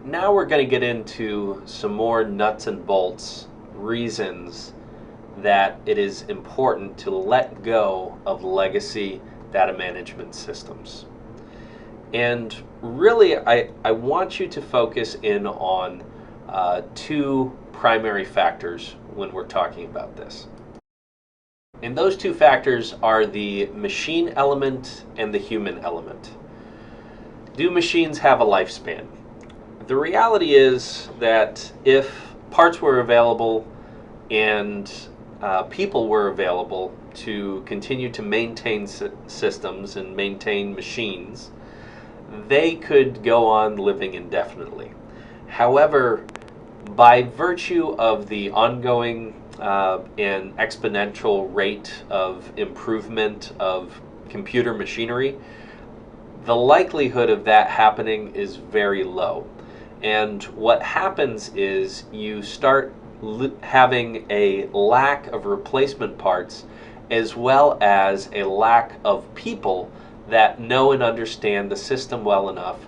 Now we're going to get into some more nuts and bolts reasons that it is important to let go of legacy data management systems. And really, I want you to focus in on two primary factors when we're talking about this. And those two factors are the machine element and the human element. Do machines have a lifespan? The reality is that if parts were available and people were available to continue to maintain systems and maintain machines, they could go on living indefinitely. However, by virtue of the ongoing and exponential rate of improvement of computer machinery, the likelihood of that happening is very low. And what happens is you start having a lack of replacement parts as well as a lack of people that know and understand the system well enough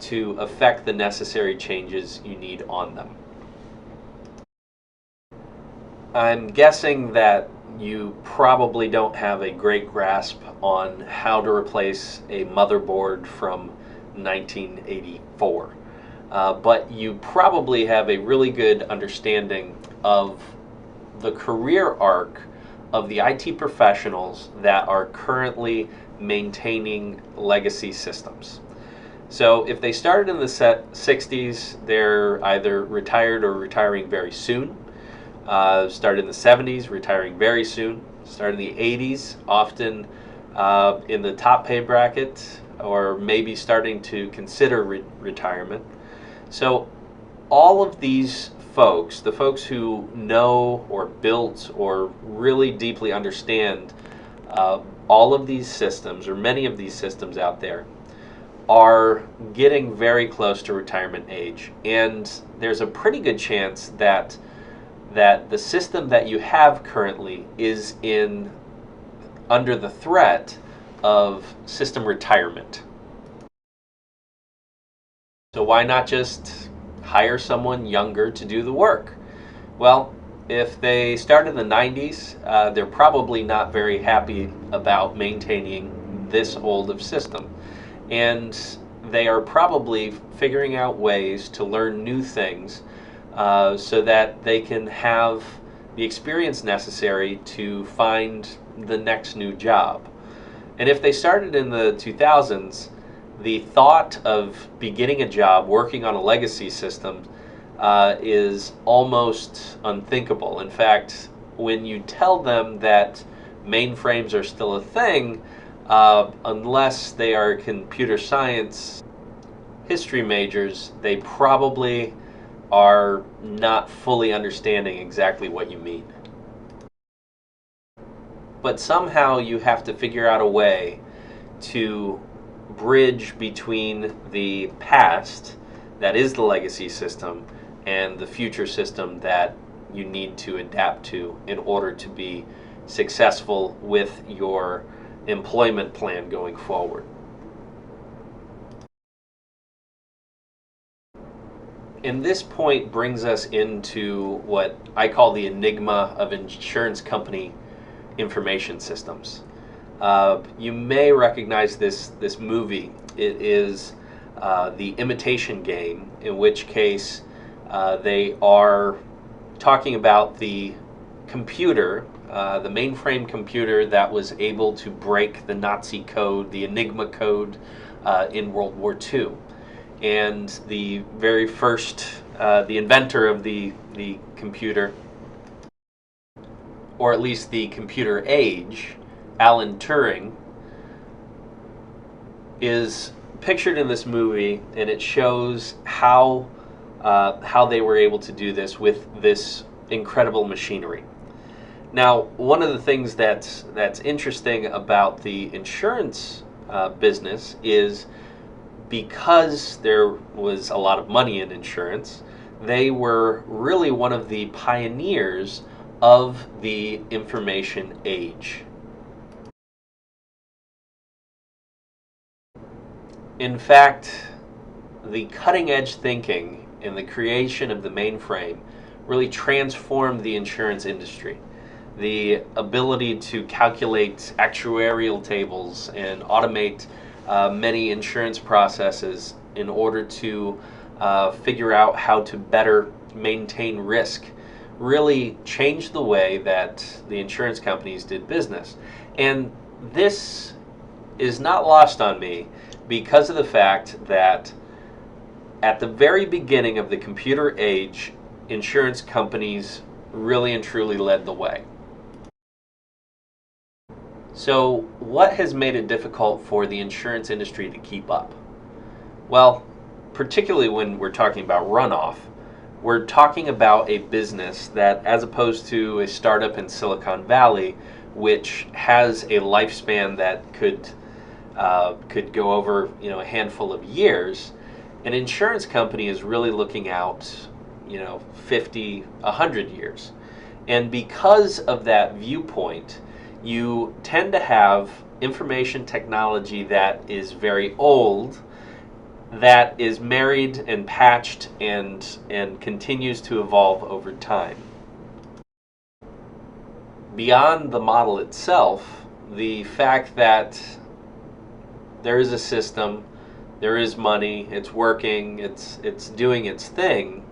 to affect the necessary changes you need on them. I'm guessing that you probably don't have a great grasp on how to replace a motherboard from 1984. But you probably have a really good understanding of the career arc of the IT professionals that are currently maintaining legacy systems. So if they started in the 60s, they're either retired or retiring very soon. Started in the 70s, retiring very soon. Started in the 80s, often in the top pay bracket, or maybe starting to consider retirement. So all of these folks, the folks who know or built or really deeply understand all of these systems, or many of these systems out there, are getting very close to retirement age. And there's a pretty good chance that the system that you have currently is under the threat of system retirement. So why not just hire someone younger to do the work? Well, if they started in the 90s, they're probably not very happy about maintaining this old of system. And they are probably figuring out ways to learn new things so that they can have the experience necessary to find the next new job. And if they started in the 2000s, the thought of beginning a job working on a legacy system is almost unthinkable. In fact, when you tell them that mainframes are still a thing, unless they are computer science history majors, they probably are not fully understanding exactly what you mean. But somehow you have to figure out a way to bridge between the past, that is the legacy system, and the future system that you need to adapt to in order to be successful with your employment plan going forward. And this point brings us into what I call the enigma of insurance company information systems. You may recognize this movie. It is The Imitation Game, in which case they are talking about the computer, the mainframe computer that was able to break the Nazi code, the Enigma code in World War II. And the very first, the inventor of the computer, or at least the computer age, Alan Turing, is pictured in this movie, and it shows how they were able to do this with this incredible machinery. Now, one of the things that's interesting about the insurance business is because there was a lot of money in insurance, they were really one of the pioneers of the information age. In fact, the cutting edge thinking and the creation of the mainframe really transformed the insurance industry. The ability to calculate actuarial tables and automate many insurance processes in order to figure out how to better maintain risk really changed the way that the insurance companies did business. And this is not lost on me because of the fact that at the very beginning of the computer age, insurance companies really and truly led the way. So, what has made it difficult for the insurance industry to keep up? Well, particularly when we're talking about runoff, we're talking about a business that, as opposed to a startup in Silicon Valley, which has a lifespan that could go over a handful of years, an insurance company is really looking out 50, 100 years. And because of that viewpoint, you tend to have information technology that is very old, that is married and patched and continues to evolve over time. Beyond the model itself, the fact that there is a system, there is money, it's working, it's doing its thing,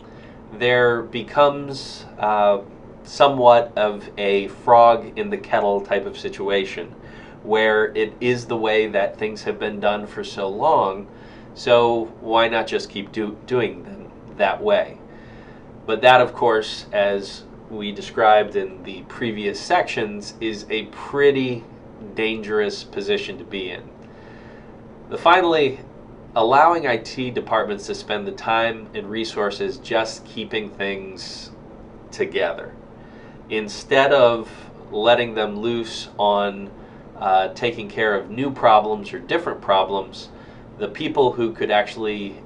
there becomes somewhat of a frog in the kettle type of situation, where it is the way that things have been done for so long, so why not just keep doing them that way? But that, of course, as we described in the previous sections, is a pretty dangerous position to be in. Finally, allowing IT departments to spend the time and resources just keeping things together, instead of letting them loose on taking care of new problems or different problems, the people who could actually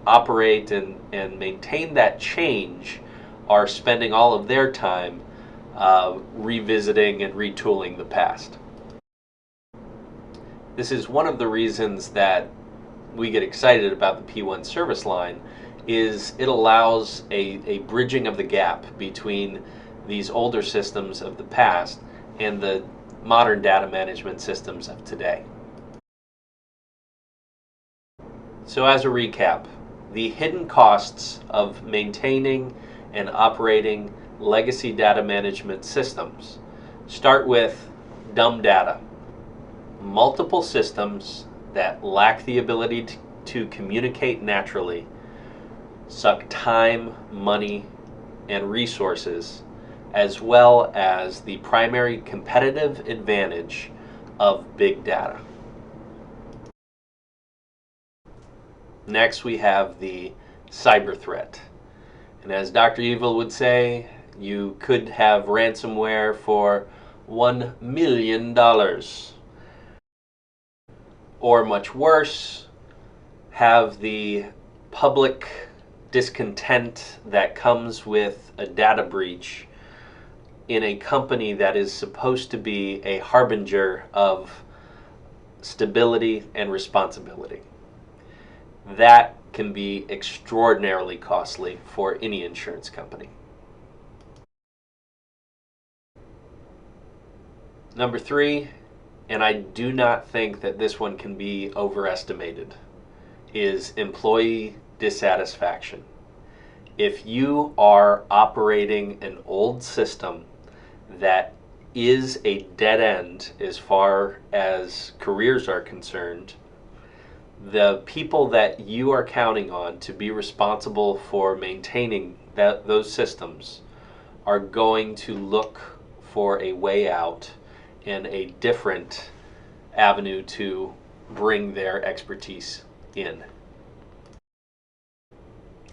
operate and maintain that change are spending all of their time revisiting and retooling the past. This is one of the reasons that we get excited about the P1 service line, is it allows a bridging of the gap between these older systems of the past and the modern data management systems of today. So as a recap, the hidden costs of maintaining and operating legacy data management systems start with dumb data, multiple systems that lack the ability to communicate naturally, suck time, money, and resources, as well as the primary competitive advantage of big data. Next, we have the cyber threat. And as Dr. Evil would say, you could have ransomware for $1 million. Or much worse, have the public discontent that comes with a data breach in a company that is supposed to be a harbinger of stability and responsibility. That can be extraordinarily costly for any insurance company. Number 3, and I do not think that this one can be overestimated, is employee dissatisfaction. If you are operating an old system that is a dead end as far as careers are concerned, the people that you are counting on to be responsible for maintaining those systems are going to look for a way out and a different avenue to bring their expertise in.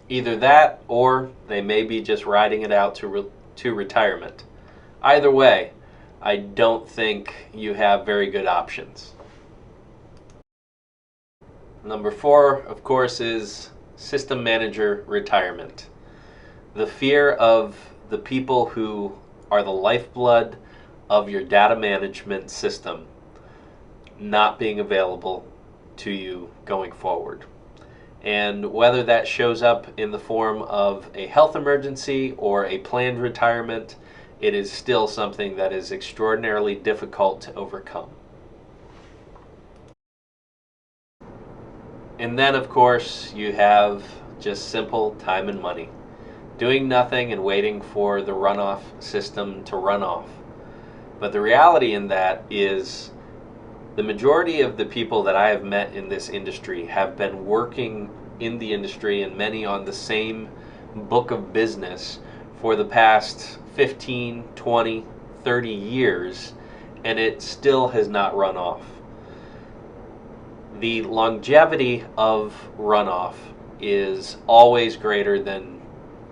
Either that, or they may be just riding it out to retirement. Either way, I don't think you have very good options. Number 4, of course, is system manager retirement. The fear of the people who are the lifeblood of your data management system not being available to you going forward. And whether that shows up in the form of a health emergency or a planned retirement, it is still something that is extraordinarily difficult to overcome. And then, of course, you have just simple time and money. Doing nothing and waiting for the runoff system to run off. But the reality in that is the majority of the people that I have met in this industry have been working in the industry, and many on the same book of business, for the past 15, 20, 30 years, and it still has not run off. The longevity of runoff is always greater than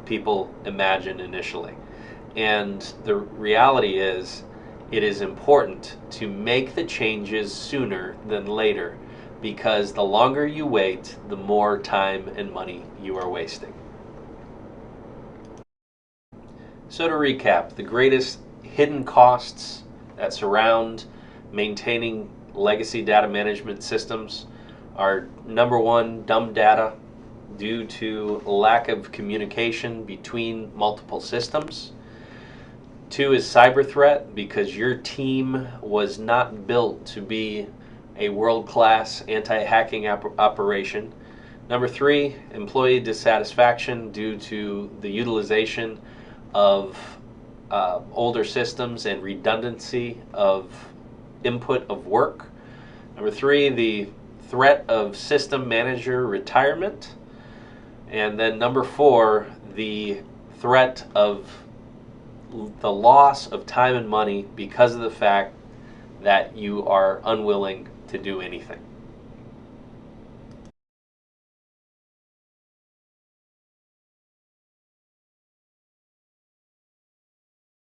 people imagine initially. And the reality is, it is important to make the changes sooner than later, because the longer you wait, the more time and money you are wasting. So to recap, the greatest hidden costs that surround maintaining legacy data management systems are: number one, dumb data due to lack of communication between multiple systems. Two is cyber threat, because your team was not built to be a world-class anti-hacking operation. Number three, employee dissatisfaction due to the utilization of older systems and redundancy of input of work. Number three, the threat of system manager retirement. And then number four, the threat of the loss of time and money because of the fact that you are unwilling to do anything.